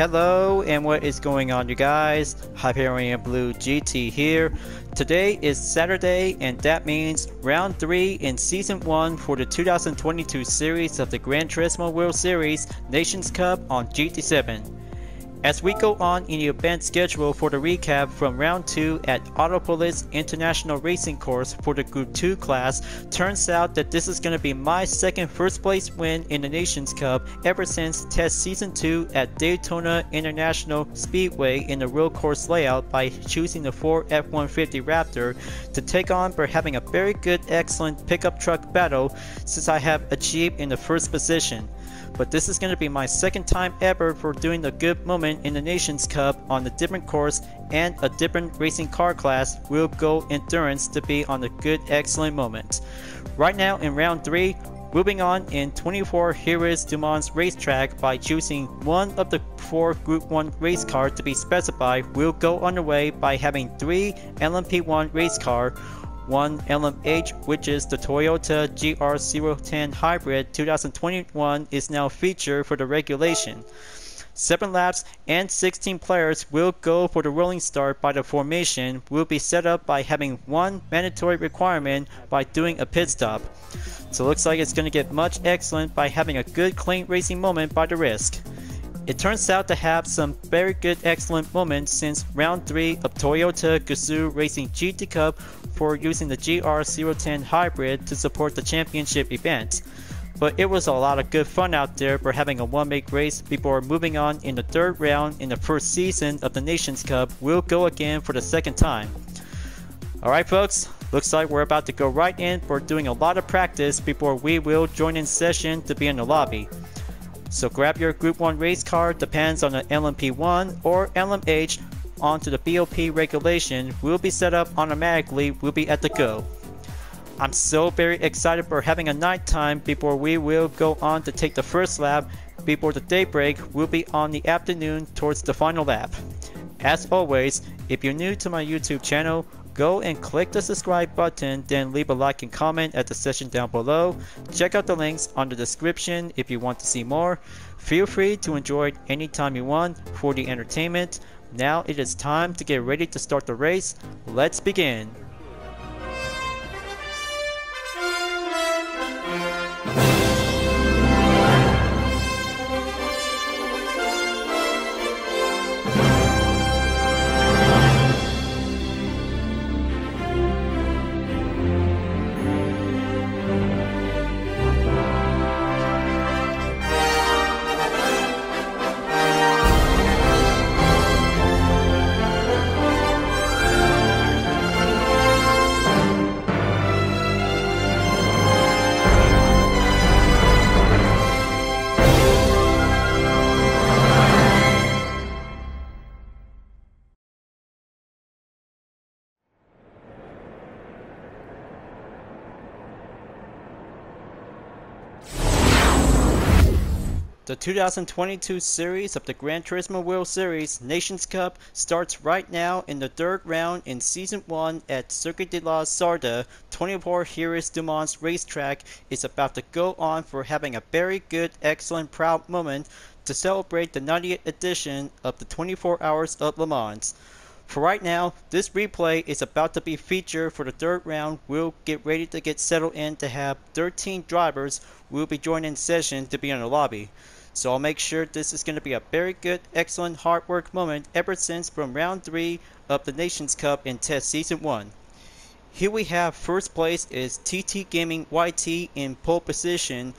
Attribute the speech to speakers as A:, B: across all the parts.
A: Hello, and what is going on, you guys? Hyperion-Blue-GT here. Today is Saturday, and that means round 3 in season 1 for the 2022 series of the Gran Turismo World Series Nations Cup on GT7. As we go on in the event schedule for the recap from round 2 at Autopolis International Racing Course for the Group 2 class, turns out that this is going to be my second first place win in the Nations Cup ever since test season 2 at Daytona International Speedway in the road course layout by choosing the Ford F-150 Raptor to take on for having a very good excellent pickup truck battle since I have achieved in the first position. But this is going to be my second time ever for doing the good moment in the Nations Cup on a different course and a different racing car class will go endurance to be on the good excellent moment. Right now in round 3, moving on in 24 Heures du Mans racetrack by choosing one of the 4 Group 1 race cars to be specified will go underway by having 3 LMP1 race car, 1 LMH, which is the Toyota Gr.1 Hybrid 2021 is now featured for the regulation. 7 laps and 16 players will go for the rolling start by the formation will be set up by having 1 mandatory requirement by doing a pit stop. So it looks like it's going to get much excellent by having a good clean racing moment by the risk. It turns out to have some very good excellent moments since round 3 of Toyota Gazoo Racing GT Cup for using the Gr.1 Hybrid to support the championship event. But it was a lot of good fun out there for having a one-make race before moving on in the 3rd round in the first season of the Nations Cup. We'll go again for the 2nd time. Alright folks, looks like we're about to go right in for doing a lot of practice before we will join in session to be in the lobby. So grab your Group 1 race car, depends on the LMP1 or LMH onto the BOP regulation, will be set up automatically, will be at the go. I'm so very excited for having a night time before we will go on to take the first lap before the daybreak will be on the afternoon towards the final lap. As always, if you're new to my YouTube channel, go and click the subscribe button, then leave a like and comment at the section down below. Check out the links on the description if you want to see more. Feel free to enjoy it anytime you want for the entertainment. Now it is time to get ready to start the race. Let's begin. The 2022 series of the Gran Turismo World Series Nations Cup starts right now in the 3rd round in Season 1 at Circuit de la Sarda. 24 Heures du Mans racetrack is about to go on for having a very good, excellent, proud moment to celebrate the 90th edition of the 24 Hours of Le Mans. For right now, this replay is about to be featured for the 3rd round. We'll get ready to get settled in to have 13 drivers will be joining session to be in the lobby. So I'll make sure this is going to be a very good, excellent, hard work moment ever since from round 3 of the Nations Cup in test season 1. Here we have first place is TT Gaming YT in pole position.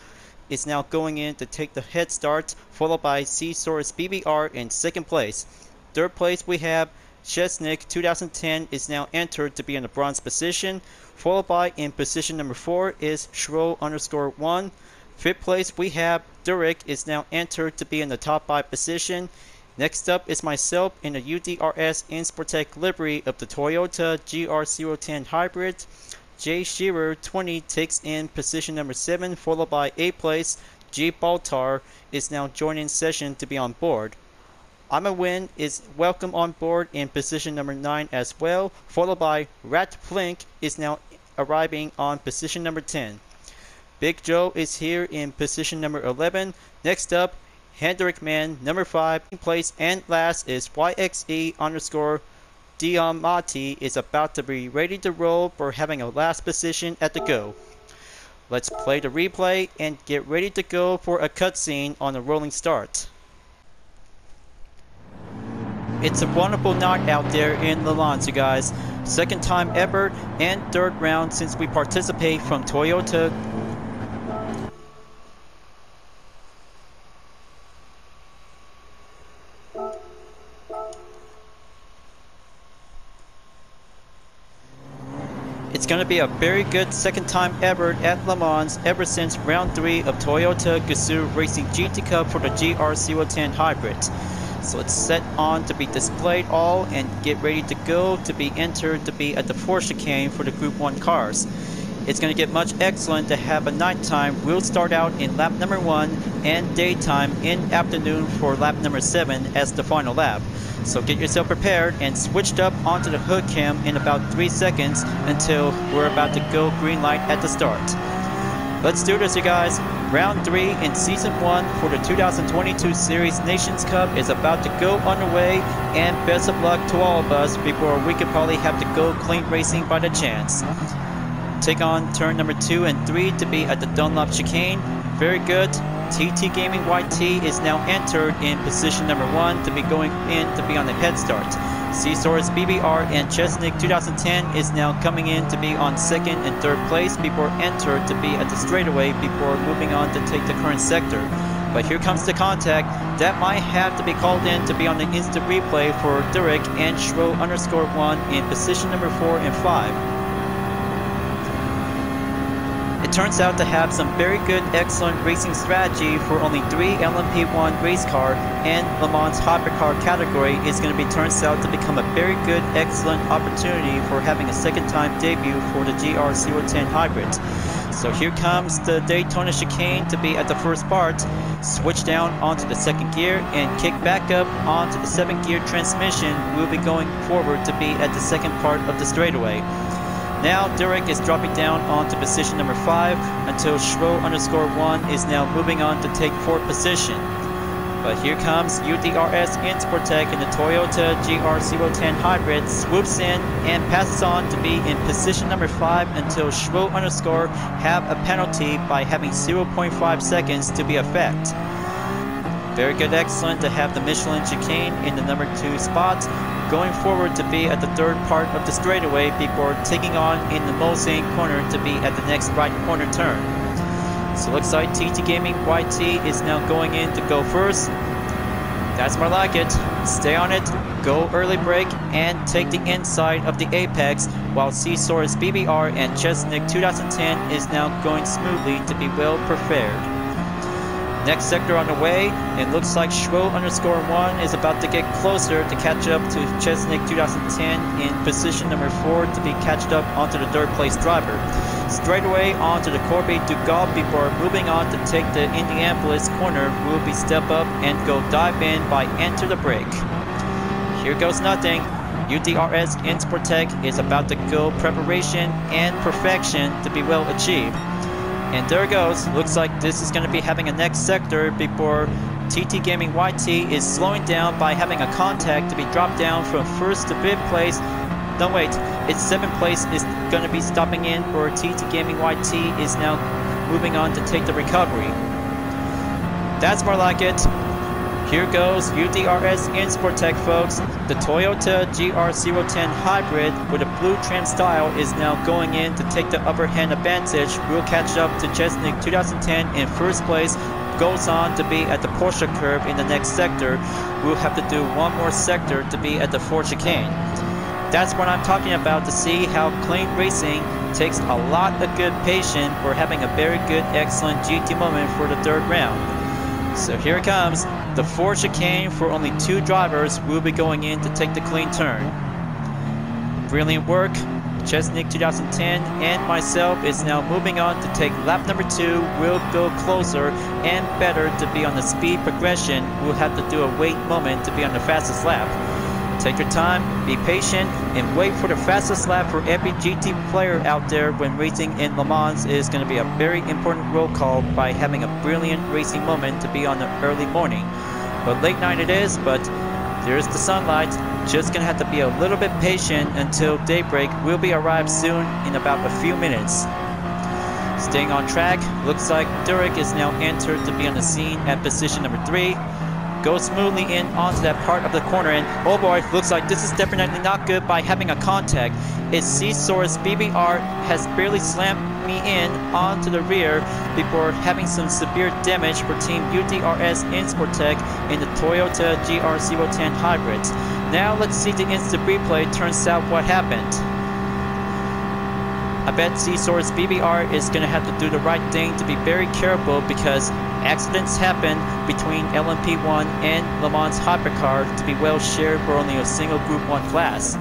A: Is now going in to take the head start, followed by C-Source BBR in 2nd place. 3rd place we have Chesnick 2010 is now entered to be in the bronze position, followed by in position number 4 is Shro_1. 5th place we have Durek is now entered to be in the top 5 position. Next up is myself in the UDRS Insportec livery of the Toyota Gr.1 Hybrid. J Shearer 20 takes in position number 7, followed by 8th place G Baltar is now joining session to be on board. Win is welcome on board in position number 9 as well, followed by Rat Flink is now arriving on position number 10. Big Joe is here in position number 11. Next up, Hendrik Man, number 5, in place, and last is YXE_Diamati is about to be ready to roll for having a last position at the go. Let's play the replay and get ready to go for a cutscene on a rolling start. It's a wonderful night out there in Le Mans, you guys. Second time ever and third round since we participate from Toyota. It's going to be a very good second time ever at Le Mans ever since round 3 of Toyota Gazoo Racing GT Cup for the Gr.1 Hybrid. So it's set on to be displayed all and get ready to go to be entered to be at the Porsche chicane for the Group 1 cars. It's going to get much excellent to have a nighttime. We'll start out in lap number 1 and daytime in afternoon for lap number 7 as the final lap. So get yourself prepared and switched up onto the hood cam in about 3 seconds until we're about to go green light at the start. Let's do this, you guys. Round 3 in Season 1 for the 2022 Series Nations Cup is about to go underway, and best of luck to all of us before we could probably have to go clean racing by the chance. Take on turn number 2 and 3 to be at the Dunlop chicane. Very good. TT Gaming YT is now entered in position number 1 to be going in to be on the head start. C-Source BBR and Chesnick 2010 is now coming in to be on 2nd and 3rd place before entered to be at the straightaway before moving on to take the current sector. But here comes the contact that might have to be called in to be on the instant replay for Durek and Shro_1 in position number 4 and 5. It turns out to have some very good, excellent racing strategy for only 3 LMP1 race car, and Le Mans hypercar category is going to be turns out to become a very good, excellent opportunity for having a second time debut for the Gr.1 hybrid. So here comes the Daytona chicane to be at the first part. Switch down onto the 2nd gear and kick back up onto the 7th gear transmission. We'll be going forward to be at the 2nd part of the straightaway. Now Durek is dropping down onto position number 5 until Shro_1 is now moving on to take 4th position. But here comes UDRS Insportec in the Toyota Gr.1 hybrid, swoops in and passes on to be in position number 5 until Shro_ have a penalty by having 0.5 seconds to be effect. Very good, excellent to have the Michelin chicane in the number 2 spot, going forward to be at the 3rd part of the straightaway before taking on in the Mulsanne corner to be at the next right corner turn. So looks like TT Gaming YT is now going in to go first. That's more like it. Stay on it, go early break, and take the inside of the apex, while C-Source BBR and Chesnick 2010 is now going smoothly to be well prepared. Next sector on the way, it looks like Shro_1 is about to get closer to catch up to Chesnick 2010 in position number 4 to be catched up onto the 3rd place driver. Straight away onto the Corby Dugard before moving on to take the Indianapolis corner. Will be step up and go dive in by enter the break. Here goes nothing. UDRS Insportec is about to go preparation and perfection to be well achieved. And there it goes. Looks like this is going to be having a next sector before TT Gaming YT is slowing down by having a contact to be dropped down from 1st to 5th place. No, wait, it's 7th place is going to be stopping in for TT Gaming YT is now moving on to take the recovery. That's more like it. Here goes UDRS Insportec, folks. The Toyota Gr.1 hybrid with a blue trim style is now going in to take the upper hand advantage. We'll catch up to Chesnick 2010 in 1st place. Goes on to be at the Porsche curve in the next sector. We'll have to do one more sector to be at the Ford chicane. That's what I'm talking about, to see how clean racing takes a lot of good patience for having a very good, excellent GT moment for the 3rd round. So here it comes. The Ford chicane for only 2 drivers will be going in to take the clean turn. Brilliant work. Chesnick 2010 and myself is now moving on to take lap number 2. We'll go closer and better to be on the speed progression. We'll have to do a wait moment to be on the fastest lap. Take your time, be patient, and wait for the fastest lap for every GT player out there when racing in Le Mans. Is going to be a very important roll call by having a brilliant racing moment to be on the early morning. But late night it is, but there's the sunlight. Just going to have to be a little bit patient until daybreak. We'll be arrived soon in about a few minutes. Staying on track, looks like Durek is now entered to be on the scene at position number 3. Goes smoothly in onto that part of the corner, and oh boy, looks like this is definitely not good by having a contact. Its C-Source BBR has barely slammed me in onto the rear before having some severe damage for Team UDRS Insportec in the Toyota Gr.1 Hybrid. Now let's see the instant replay turns out what happened. I bet C-Source BBR is going to have to do the right thing to be very careful because accidents happen between LMP1 and Le Mans Hypercar to be well shared for only a single Group 1 class.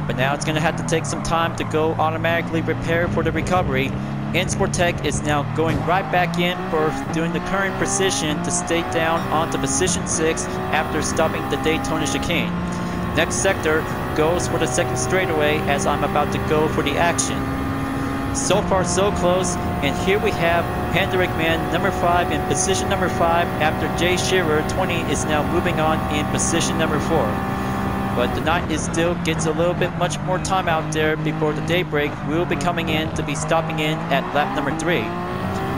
A: But now it's going to have to take some time to go automatically prepare for the recovery. Insportec is now going right back in for doing the current position to stay down onto position 6 after stopping the Daytona chicane. Next sector goes for the second straightaway as I'm about to go for the action. So far so close, and here we have Hendrik Man number 5 in position number 5 after Jay Shearer 20 is now moving on in position number 4. But the night is still gets a little bit much more time out there before the daybreak. We'll be coming in to be stopping in at lap number 3.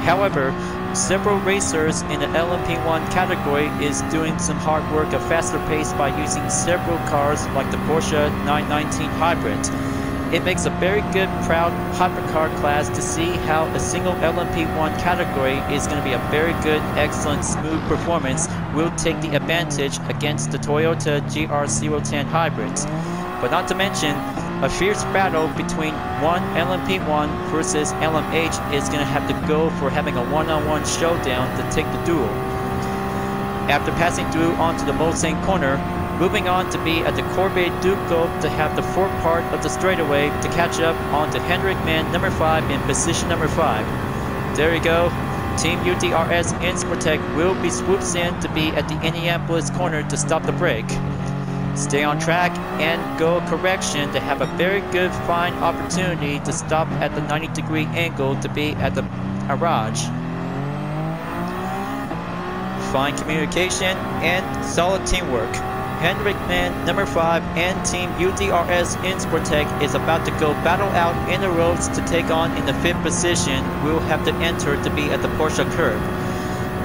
A: However, several racers in the LMP1 category is doing some hard work at faster pace by using several cars like the Porsche 919 Hybrid. It makes a very good, proud hypercar class to see how a single LMP1 category is going to be a very good, excellent, smooth performance will take the advantage against the Toyota Gr.1 Hybrids. But not to mention, a fierce battle between one LMP1 versus LMH is going to have to go for having a one-on-one showdown to take the duel. After passing through onto the Mulsanne corner, moving on to be at the Corvette Duco to have the fourth part of the straightaway to catch up onto Hendrik Man number 5 in position number 5. There you go. Team UDRS Insportec will be swoops in to be at the Indianapolis corner to stop the break. Stay on track and go correction to have a very good fine opportunity to stop at the 90-degree angle to be at the garage. Fine communication and solid teamwork. Hendrik Man number 5 and Team UDRS Insportec is about to go battle out in the roads to take on in the 5th position. We'll have to enter to be at the Porsche curb.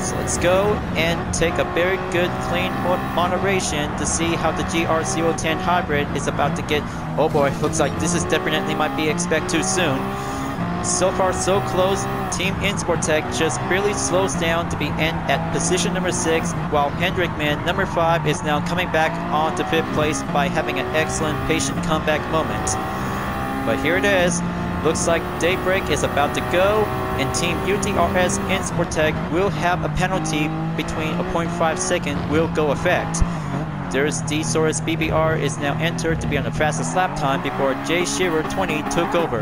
A: So let's go and take a very good clean moderation to see how the Gr.1 Hybrid is about to get. Oh boy, looks like this is definitely might be expect too soon. So far so close, Team Insportec just barely slows down to be in at position number 6, while Hendrik Man number 5 is now coming back on to 5th place by having an excellent patient comeback moment. But here it is, looks like daybreak is about to go, and Team UDRS Insportec will have a penalty between a 0.5 second will go effect. There's D-Source BBR is now entered to be on the fastest lap time before Jay Shearer 20 took over.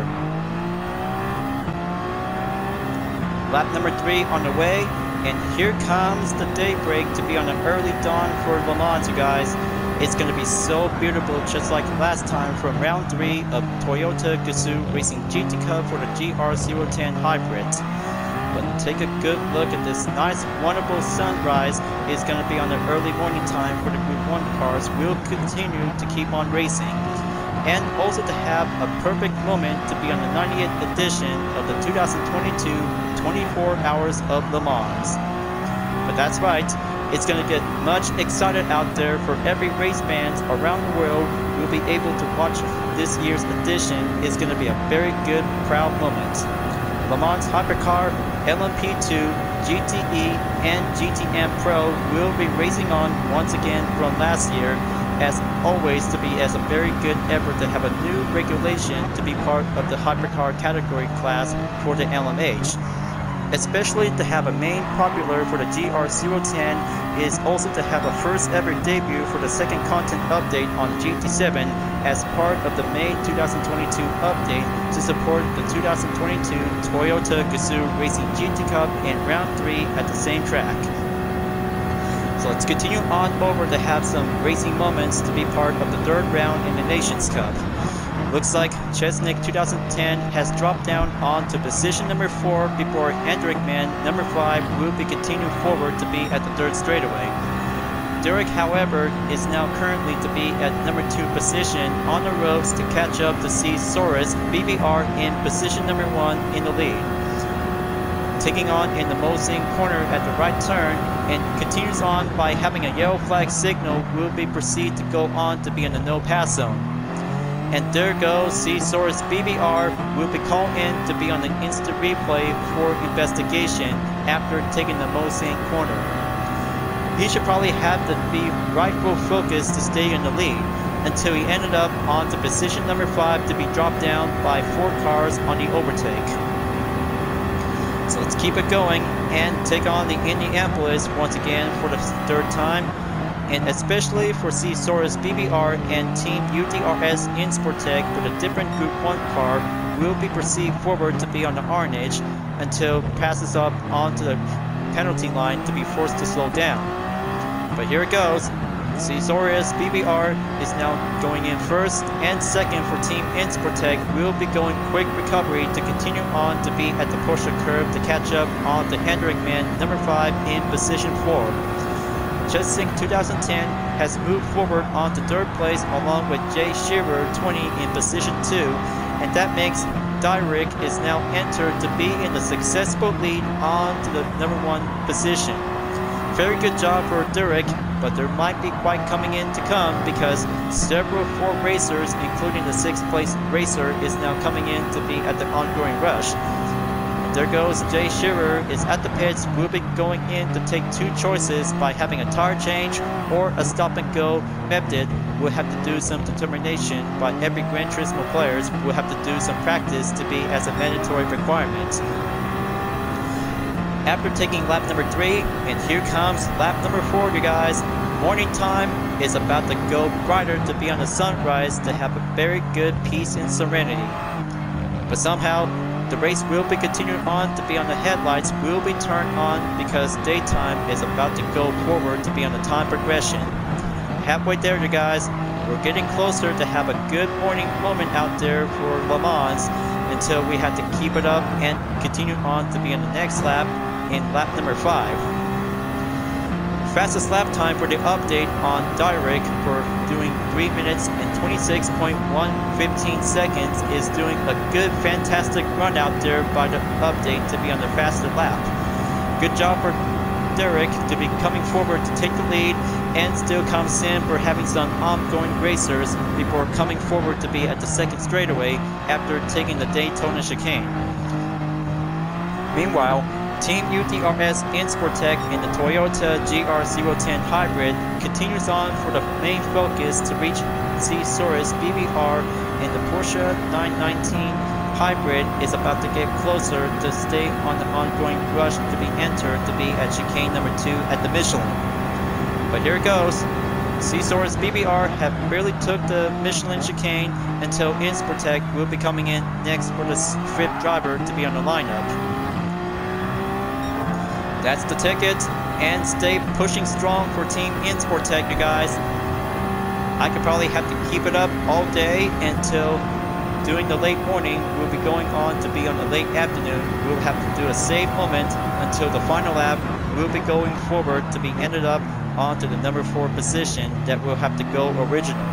A: Lap number 3 on the way, and here comes the daybreak to be on an early dawn for Le Mans, you guys. It's going to be so beautiful, just like last time from round 3 of Toyota Gazoo Racing GT Cup for the Gr.1 Hybrid. But take a good look at this nice, wonderful sunrise. It's going to be on the early morning time for the Group 1 cars. We'll continue to keep on racing. And also to have a perfect moment to be on the 90th edition of the 2022 24 Hours of Le Mans. But that's right, it's going to get much excited out there for every race fans around the world who will be able to watch this year's edition. It's going to be a very good, proud moment. Le Mans Hypercar, LMP2, GTE, and GTM Pro will be racing on once again from last year, as always to be as a very good effort to have a new regulation to be part of the hypercar category class for the LMH. Especially to have a main popular for the Gr.1 is also to have a first ever debut for the second content update on GT7 as part of the May 2022 update to support the 2022 Toyota Gazoo Racing GT Cup in round 3 at the same track. So let's continue on over to have some racing moments to be part of the third round in the Nations Cup. Looks like Chesnick 2010 has dropped down onto position number 4 before Hendrickman number 5 will be continuing forward to be at the third straightaway. Derek, however, is now currently to be at number 2 position on the ropes to catch up to see Soros BBR in position number 1 in the lead. Taking on in the Mosing corner at the right turn and continues on by having a yellow flag signal will be proceed to go on to be in the no pass zone. And there goes Soros BBR will be called in to be on the instant replay for investigation after taking the Mosing corner. He should probably have to be rightful focus to stay in the lead until he ended up onto position number 5 to be dropped down by 4 cars on the overtake. So let's keep it going and take on the Indianapolis once again for the third time, and especially for Soros BBR and Team UDRS in Sportec with a different Group 1 car will be perceived forward to be on the orange until passes up onto the penalty line to be forced to slow down. But here it goes. Soros BBR is now going in first, and second for Team Insportec will be going quick recovery to continue on to be at the Porsche curve to catch up on the Hendrickman number 5 in position 4. Chesnick 2010 has moved forward on to third place along with Jay Shearer 20 in position 2, and that makes Dyrek is now entered to be in the successful lead on to the number 1 position. Very good job for Dyrek, but there might be quite coming in to come because several 4 racers, including the 6th place racer, is now coming in to be at the ongoing rush. And there goes Jay Shearer is at the pits, will be going in to take 2 choices by having a tire change or a stop and go method. Will have to do some determination by every Gran Turismo players will have to do some practice to be as a mandatory requirement. After taking lap number 3, and here comes lap number 4, you guys. Morning time is about to go brighter to be on the sunrise to have a very good peace and serenity. But somehow, the race will be continuing on to be on the headlights will be turned on because daytime is about to go forward to be on the time progression. Halfway there, you guys. We're getting closer to have a good morning moment out there for Le Mans until we have to keep it up and continue on to be on the next lap in lap number 5. Fastest lap time for the update on Dyrek for doing 3 minutes and 26.115 seconds is doing a good fantastic run out there by the update to be on the fastest lap. Good job for Derek to be coming forward to take the lead, and still comes in for having some ongoing racers before coming forward to be at the second straightaway after taking the Daytona chicane. Meanwhile, Team UDRS in Sportec in the Toyota Gr.1 Hybrid continues on for the main focus to reach Soros BBR, and the Porsche 919 Hybrid is about to get closer to stay on the ongoing rush to be entered to be at chicane number 2 at the Michelin. But here it goes. Soros BBR have barely took the Michelin chicane until Insportec will be coming in next for the 5th driver to be on the lineup. That's the ticket, and stay pushing strong for Team Insportec, you guys. I could probably have to keep it up all day until during the late morning. We'll be going on to be on the late afternoon. We'll have to do a save moment until the final lap. We'll be going forward to be ended up onto the number 4 position that will have to go original.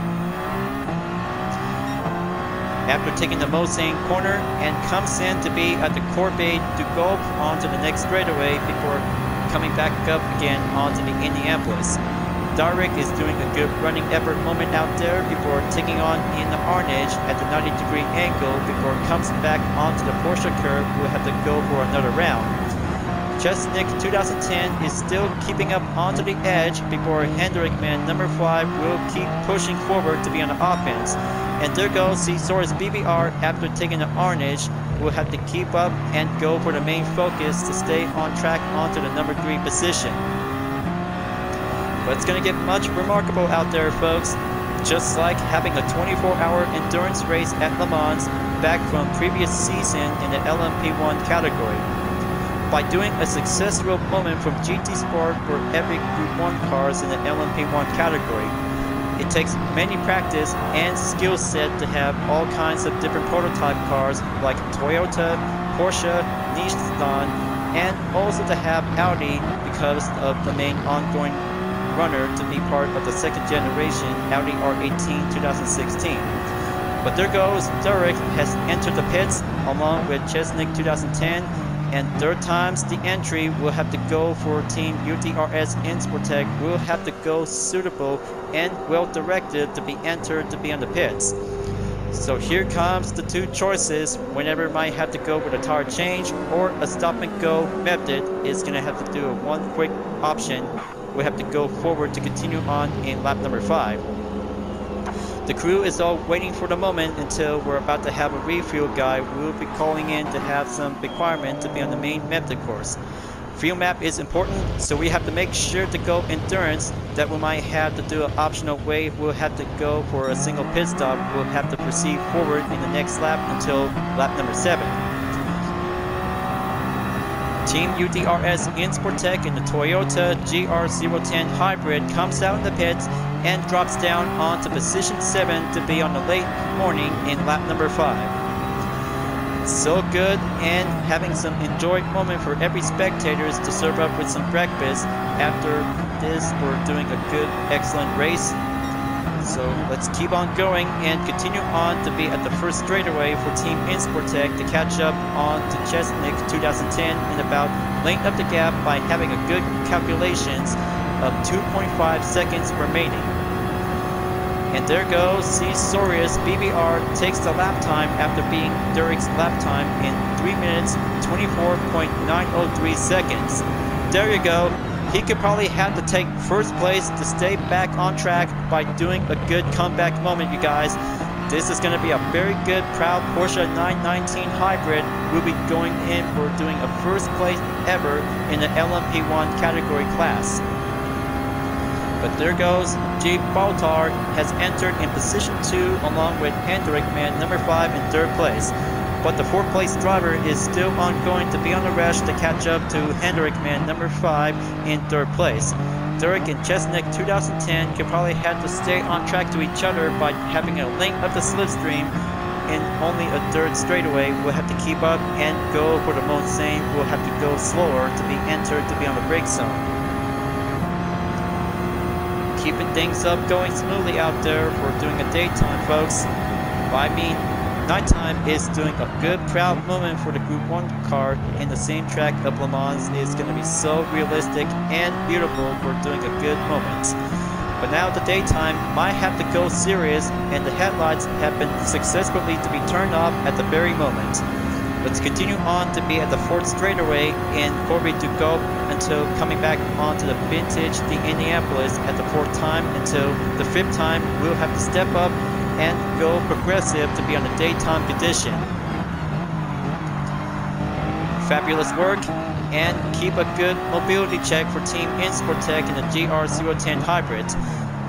A: After taking the Mosing corner and comes in to be at the Corbeil du Golf onto the next straightaway before coming back up again onto the Indianapolis. Dyrek is doing a good running effort moment out there before taking on in the Arnage at the 90-degree angle before it comes back onto the Porsche curve. We'll have to go for another round. Chesnick 2010 is still keeping up onto the edge before Hendrickman number 5 will keep pushing forward to be on the offense. And there goes Soros BBR after taking the Arnage. Will have to keep up and go for the main focus to stay on track onto the number 3 position. But it's going to get much remarkable out there, folks. Just like having a 24-hour endurance race at Le Mans back from previous season in the LMP1 category. by doing a successful moment from GT Sport for every Group 1 cars in the LMP1 category. It takes many practice and skill set to have all kinds of different prototype cars like Toyota, Porsche, Nissan, and also to have Audi because of the main ongoing runner to be part of the second generation Audi R18 2016. But there goes Derek has entered the pits along with Chesnick 2010, and third time's the entry will have to go for Team UDRS Insportec, will have to go suitable and well directed to be entered to be on the pits. So here comes the two choices whenever might have to go with a tire change or a stop and go method. Is going to have to do a one quick option. We have to go forward to continue on in lap number 5. The crew is all waiting for the moment until we're about to have a refuel guy. We'll be calling in to have some requirement to be on the main method course. Fuel map is important, so we have to make sure to go endurance. That we might have to do an optional way. We'll have to go for a single pit stop. We'll have to proceed forward in the next lap until lap number 7. Team UDRS Insportec in the Toyota Gr.1 Hybrid comes out in the pits and drops down onto position 7 to be on the late morning in lap number 5. So good, and having some enjoyed moment for every spectators to serve up with some breakfast. After this, we're doing a good, excellent race. So let's keep on going and continue on to be at the first straightaway for Team Insportec to catch up on to Chesnick 2010 and about length up the gap by having a good calculations of 2.5 seconds remaining. And there goes C-Sorius BBR takes the lap time after being Derek's lap time in 3 minutes 24.903 seconds. There you go. He could probably have to take first place to stay back on track by doing a good comeback moment, you guys. This is going to be a very good, proud Porsche 919 Hybrid. We'll be going in for doing a first place ever in the LMP1 category class. But there goes G. Baltar has entered in position 2 along with Hendrik Man number 5 in 3rd place. But the 4th place driver is still ongoing to be on the rush to catch up to Hendrik Man number 5 in 3rd place. Derek and Chesnick 2010 can probably have to stay on track to each other by having a length of the slipstream in only a 3rd straightaway. We'll have to keep up and go for the most same. We'll have to go slower to be entered to be on the brake zone. Keeping things up, going smoothly out there for doing a daytime, folks. I mean, nighttime is doing a good, proud moment for the Group 1 car, and the same track of Le Mans is going to be so realistic and beautiful for doing a good moment. But now the daytime might have to go serious, and the headlights have been successfully to be turned off at the very moment. Let's continue on to be at the 4th straightaway in Corby to go until coming back onto the vintage the Indianapolis at the 4th time until the 5th time. We'll have to step up and go progressive to be on the daytime condition. Fabulous work, and keep a good mobility check for Team Insportec in the Gr.010 Hybrid.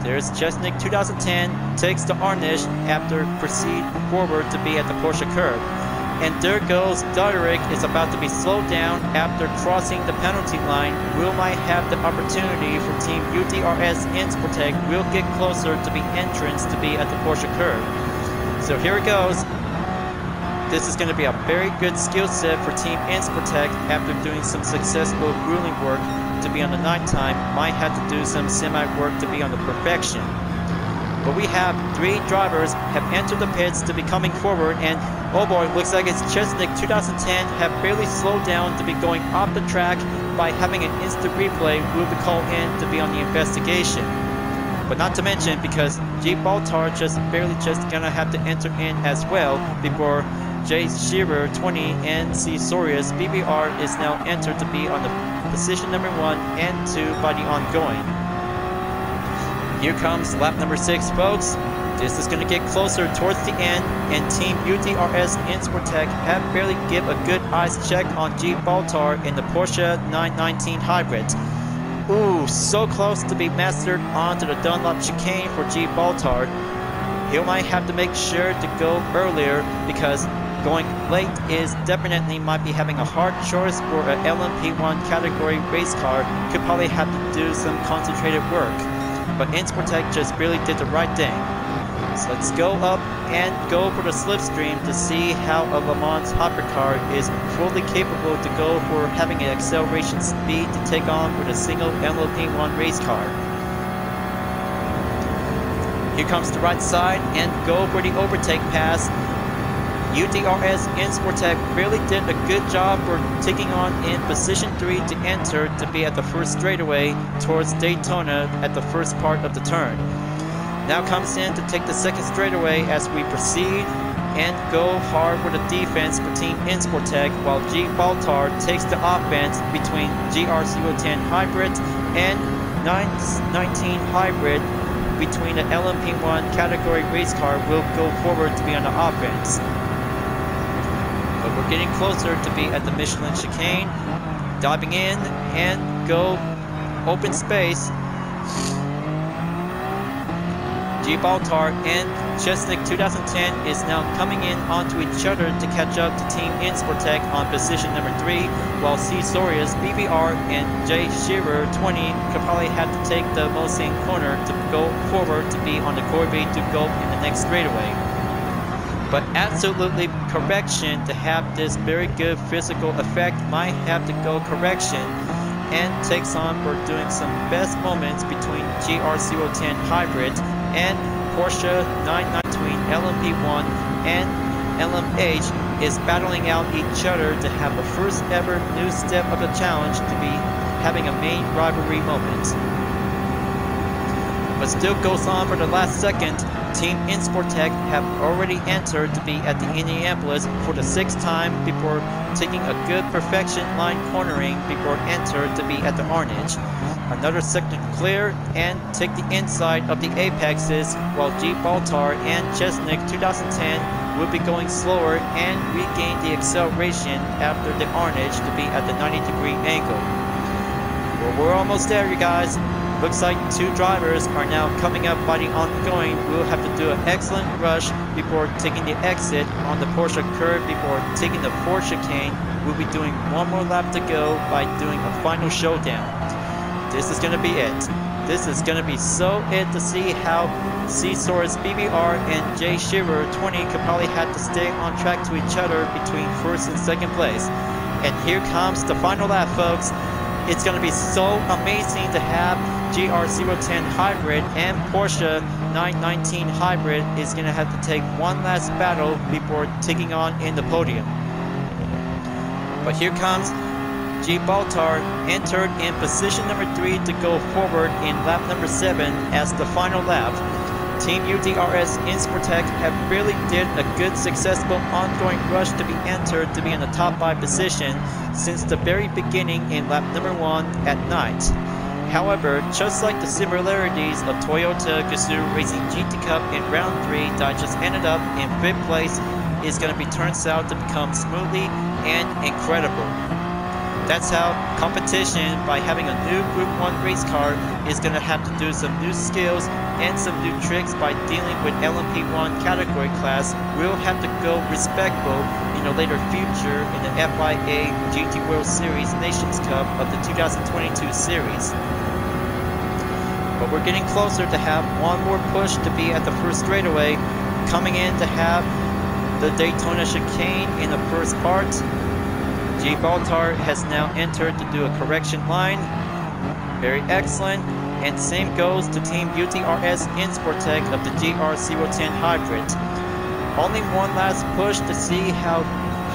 A: There's Chesnick 2010 takes the Arnish after proceed forward to be at the Porsche curb. And there goes Doderick is about to be slowed down after crossing the penalty line. Will might have the opportunity for Team UDRS Insportec. Will get closer to be entrance to be at the Porsche curb. So here it goes. This is going to be a very good skill set for Team Insportec after doing some successful grueling work to be on the nighttime. Might have to do some semi-work to be on the perfection. But we have 3 drivers have entered the pits to be coming forward, and oh boy, looks like it's Chesnick 2010 have barely slowed down to be going off the track by having an instant replay. Will be called in to be on the investigation. But not to mention, because G. Baltar just barely gonna have to enter in as well before J. Shearer 20 and C. Sorius BBR is now entered to be on the position number 1 and 2 by the ongoing. Here comes lap number 6, folks. This is going to get closer towards the end, and Team UDRS Insportec have barely give a good eyes check on G. Baltar in the Porsche 919 Hybrid. Ooh, so close to be mastered onto the Dunlop chicane for G. Baltar. He might have to make sure to go earlier because going late is definitely might be having a hard choice for an LMP1 category race car. Could probably have to do some concentrated work. But Insportec just really did the right thing. So let's go up and go for the slipstream to see how a Le Mans hypercar is fully capable to go for having an acceleration speed to take on with a single LMP1 race car. Here comes the right side and go for the overtake pass. UDRS Insportec really did a good job for taking on in position 3 to enter to be at the first straightaway towards Daytona at the first part of the turn. Now comes in to take the second straightaway as we proceed and go hard with the defense for Team Insportec, while G. Baltar takes the offense between Gr.1 Hybrid and 919 Hybrid. Between the LMP1 category race car will go forward to be on the offense. But we're getting closer to be at the Michelin chicane, diving in and go open space. G. Baltar and Chesnick 2010 is now coming in onto each other to catch up to Team Insportec on position number 3, while C. Sorias, BBR, and J. Shearer 20 could probably have to take the Mulsanne corner to go forward to be on the Corvette to go in the next straightaway. But absolutely correction to have this very good physical effect might have to go correction and takes on for doing some best moments between Gr.1 Hybrid and Porsche 919 between LMP1 and LMH is battling out each other to have the first ever new step of the challenge to be having a main rivalry moment. But still goes on for the last second. Team Insportec have already entered to be at the Indianapolis for the 6th time before taking a good perfection line cornering before enter to be at the Arnage. Another sector clear and take the inside of the apexes, while G. Baltar and Chesnick 2010 will be going slower and regain the acceleration after the Arnage to be at the 90-degree angle. Well, we're almost there, you guys. Looks like 2 drivers are now coming up by the ongoing. We'll have to do an excellent rush before taking the exit on the Porsche curve before taking the Porsche chicane. We'll be doing one more lap to go by doing a final showdown. This is going to be it. This is going to be so it to see how C. Soros BBR and J. Shearer 20 could probably have to stay on track to each other between 1st and 2nd place. And here comes the final lap, folks. It's going to be so amazing to have Gr.1 Hybrid and Porsche 919 Hybrid is going to have to take one last battle before taking on in the podium. But here comes G. Baltar, entered in position number 3 to go forward in lap number 7 as the final lap. Team UDRS Insportec have really did a good successful ongoing rush to be entered to be in the top 5 position since the very beginning in lap number 1 at night. However, just like the similarities of Toyota Gazoo Racing GT Cup in round 3 that just ended up in 5th place is going to be turned out to become smoothly and incredible. That's how competition by having a new Group 1 race car is going to have to do some new skills and some new tricks by dealing with LMP1 category class. We'll have to go respectful in a later future in the FIA GT World Series Nations Cup of the 2022 series. But we're getting closer to have one more push to be at the first straightaway, coming in to have the Daytona chicane in the first part. G. Baltar has now entered to do a correction line. Very excellent. And same goes to Team UDRS Insportec of the Gr.1 Hybrid. Only one last push to see how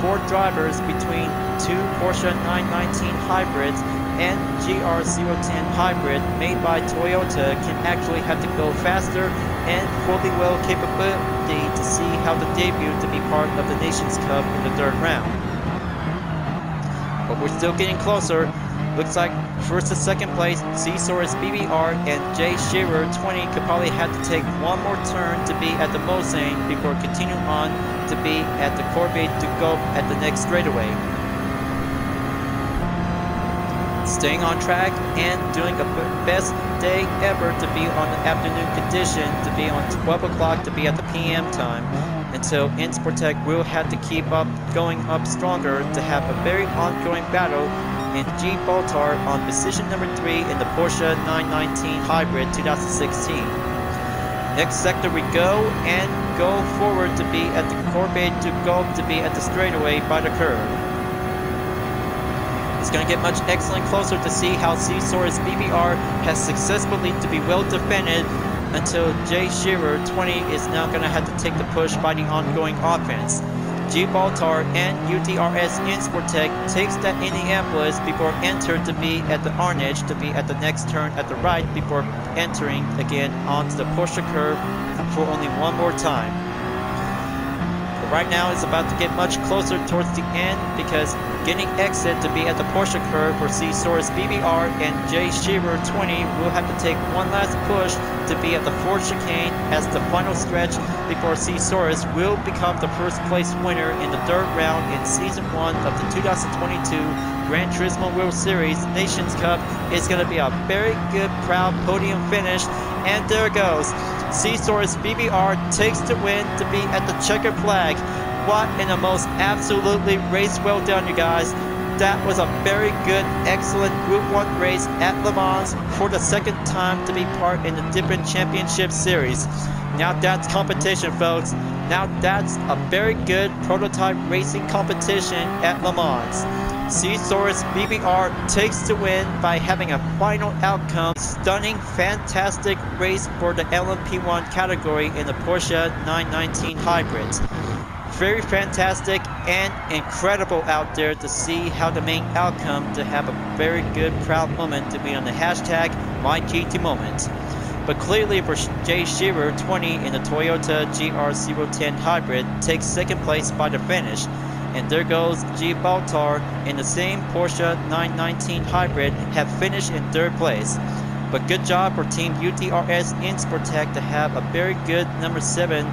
A: 4 drivers between 2 Porsche 919 Hybrids and Gr.1 Hybrid made by Toyota can actually have to go faster and fully well capability to see how the debut to be part of the Nations Cup in the 3rd round. But we're still getting closer. Looks like 1st to 2nd place, C. Soros BBR and J. Shearer 20 could probably have to take one more turn to be at the Mulsanne before continuing on to be at the Corvette to go at the next straightaway. Staying on track and doing a best day ever to be on the afternoon condition, to be on 12 o'clock to be at the PM time. until Insportec will have to keep up going up stronger to have a very ongoing battle in G. Baltar on position number 3 in the Porsche 919 Hybrid 2016. Next sector we go and go forward to be at the Corbeil du Golf to be at the straightaway by the curve. It's going to get much excellent closer to see how C-Saurus BBR has successfully to be well defended until J. Shearer 20 is now going to have to take the push by the ongoing offense. G. Baltar and UDRS Insportec takes that Indianapolis before enter to be at the Arnage to be at the next turn at the right before entering again onto the Porsche curve for only one more time. But right now it's about to get much closer towards the end because getting exit to be at the Porsche curve for C-Saurus BBR and J. Shearer 20 will have to take one last push to be at the fourth chicane as the final stretch before C-Saurus will become the first place winner in the third round in Season 1 of the 2022 Gran Turismo World Series Nations Cup. Is going to be a very good, proud podium finish, and there it goes. C-Saurus BBR takes the win to be at the checkered flag. What in the most absolutely race well done, you guys. That was a very good, excellent Group 1 race at Le Mans for the second time to be part in the Dippin' Championship Series. Now that's competition, folks. Now that's a very good prototype racing competition at Le Mans. C-Saurus BBR takes the win by having a final outcome. Stunning, fantastic race for the LMP1 category in the Porsche 919 Hybrids. Very fantastic and incredible out there to see how the main outcome to have a very good proud moment to be on the hashtag MyGTMoment. But clearly for J. Shearer 20 in the Toyota Gr.1 Hybrid takes second place by the finish. And there goes G. Baltar in the same Porsche 919 Hybrid have finished in third place. But good job for Team UDRS Insportec to have a very good number 7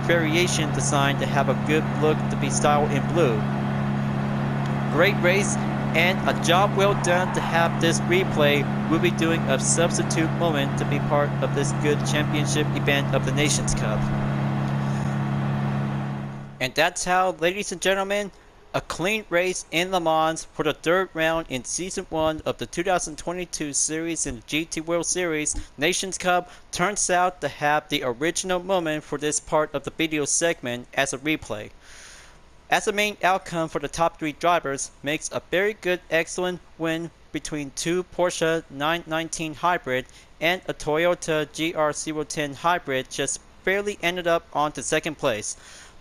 A: variation design to have a good look to be styled in blue. Great race and a job well done to have this replay. We'll be doing a substitute moment to be part of this good championship event of the Nations Cup. And that's how, ladies and gentlemen, a clean race in Le Mans for the third round in Season 1 of the 2022 series in the GT World Series Nations Cup turns out to have the original moment for this part of the video segment as a replay. As a main outcome for the top 3 drivers makes a very good excellent win between two Porsche 919 Hybrid and a Toyota Gr.1 Hybrid just barely ended up onto second place.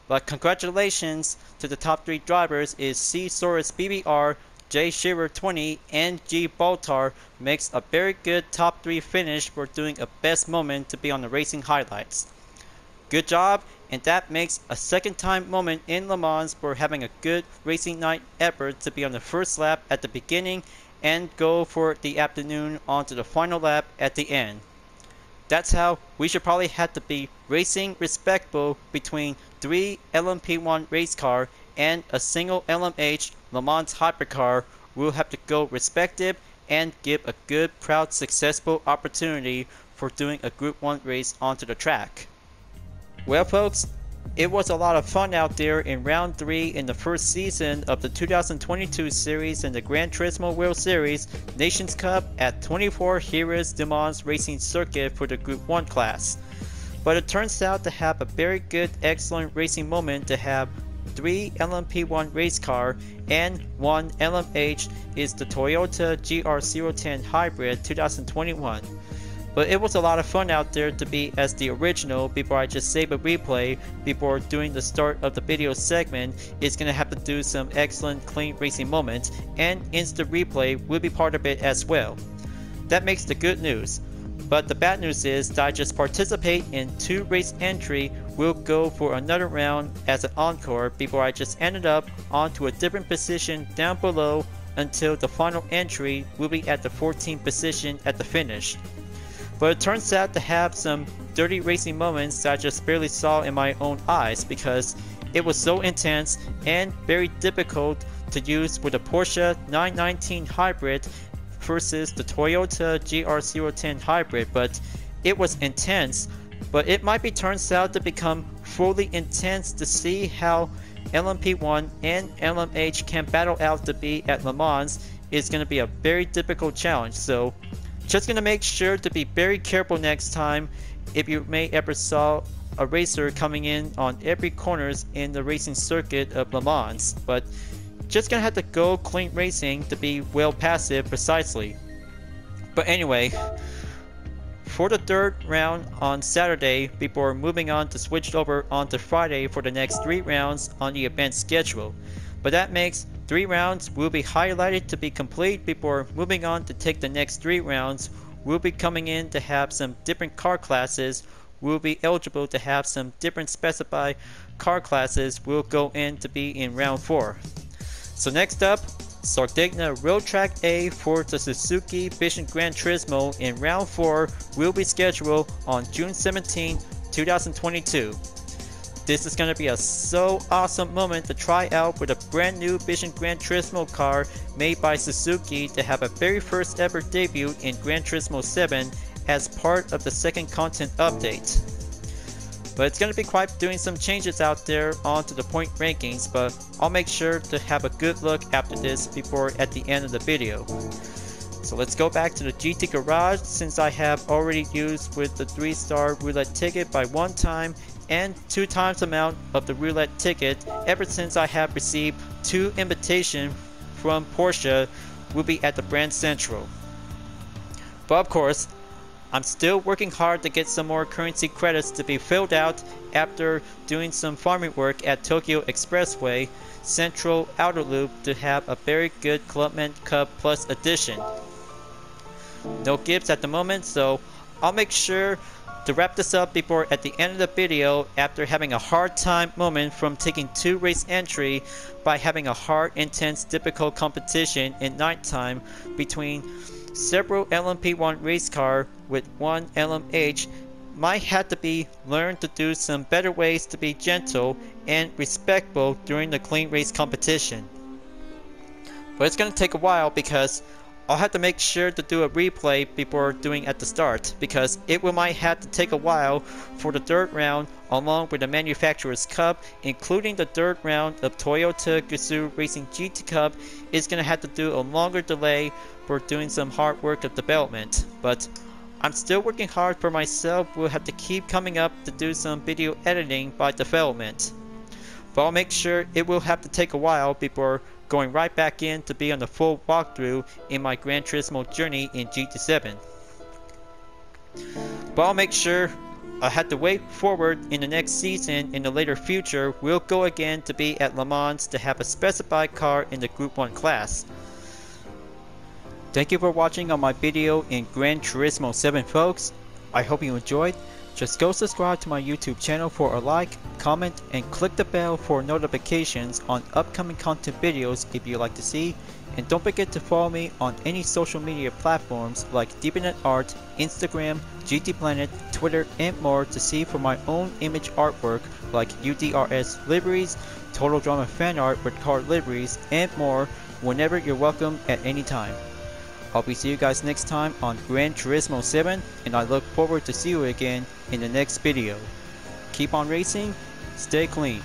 A: But congratulations to the top 3 drivers is C-Saurus BBR, J. Shearer 20, and G. Baltar makes a very good top 3 finish for doing a best moment to be on the racing highlights. Good job, and that makes a second time moment in Le Mans for having a good racing night effort to be on the first lap at the beginning and go for the afternoon onto the final lap at the end. That's how we should probably have to be racing respectful between 3 LMP1 race car and a single LMH Le Mans hypercar. We'll have to go respective and give a good, proud, successful opportunity for doing a Group 1 race onto the track. Well folks, it was a lot of fun out there in round 3 in the first season of the 2022 series in the Gran Turismo World Series Nations Cup at 24 Heures du Mans racing circuit for the Group 1 class. But it turns out to have a very good, excellent racing moment to have 3 LMP1 race car and 1 LMH is the Toyota Gr.1 Hybrid 2021. But it was a lot of fun out there to be as the original. Before I just save a replay before doing the start of the video segment, it's going to have to do some excellent clean racing moments, and instant replay will be part of it as well. That makes the good news. But the bad news is that I just participate in 2 race entry will go for another round as an encore before I just ended up onto a different position down below until the final entry will be at the 14th position at the finish. But it turns out to have some dirty racing moments that I just barely saw in my own eyes because it was so intense and very difficult to use with the Porsche 919 Hybrid versus the Toyota Gr.1 Hybrid. But it was intense, but it might be turns out to become fully intense to see how LMP1 and LMH can battle out to be at Le Mans is going to be a very difficult challenge. So just going to make sure to be very careful next time if you may ever saw a racer coming in on every corners in the racing circuit of Le Mans. But just going to have to go clean racing to be well passive precisely. But anyway, for the third round on Saturday before moving on to switch over onto Friday for the next 3 rounds on the event schedule. But that makes 3 rounds will be highlighted to be complete before moving on to take the next 3 rounds. We'll be coming in to have some different car classes. We'll be eligible to have some different specified car classes will go in to be in round 4. So next up, Sardegna Road Track A for the Suzuki Vision Gran Turismo in round 4 will be scheduled on June 17, 2022. This is going to be a so awesome moment to try out with a brand new Vision Gran Turismo car made by Suzuki to have a very first ever debut in Gran Turismo 7 as part of the second content update. But it's going to be quite doing some changes out there onto the point rankings, but I'll make sure to have a good look after this before at the end of the video. So let's go back to the GT Garage since I have already used with the 3-star roulette ticket by 1 time and 2 times the amount of the roulette ticket ever since I have received 2 invitations from Porsche will be at the Brand Central. But of course, I'm still working hard to get some more currency credits to be filled out after doing some farming work at Tokyo Expressway Central Outer Loop to have a very good Clubman Cup Plus edition. No gifts at the moment, so I'll make sure to wrap this up before at the end of the video after having a hard time moment from taking 2 race entry by having a hard, intense, difficult competition in nighttime between several LMP1 race car with 1 LMH might have to be learned to do some better ways to be gentle and respectful during the clean race competition. But it's going to take a while because I'll have to make sure to do a replay before doing at the start because it might have to take a while for the 3rd round along with the Manufacturers Cup, including the 3rd round of Toyota Gazoo Racing GT Cup is going to have to do a longer delay for doing some hard work of development. But I'm still working hard for myself. We'll have to keep coming up to do some video editing by development. But I'll make sure it will have to take a while before going right back in to be on the full walkthrough in my Gran Turismo journey in GT7. But I'll make sure I had to wait forward in the next season in the later future. We'll go again to be at Le Mans to have a specified car in the Group 1 class. Thank you for watching on my video in Gran Turismo 7 folks. I hope you enjoyed. Just go subscribe to my YouTube channel for a like, comment, and click the bell for notifications on upcoming content videos if you'd like to see. And don't forget to follow me on any social media platforms like DeepNet Art, Instagram, GT Planet, Twitter, and more to see for my own image artwork like UDRS liveries, Total Drama fan art with car liveries, and more whenever you're welcome at any time. I'll be see you guys next time on Gran Turismo 7, and I look forward to see you again in the next video. Keep on racing, stay clean.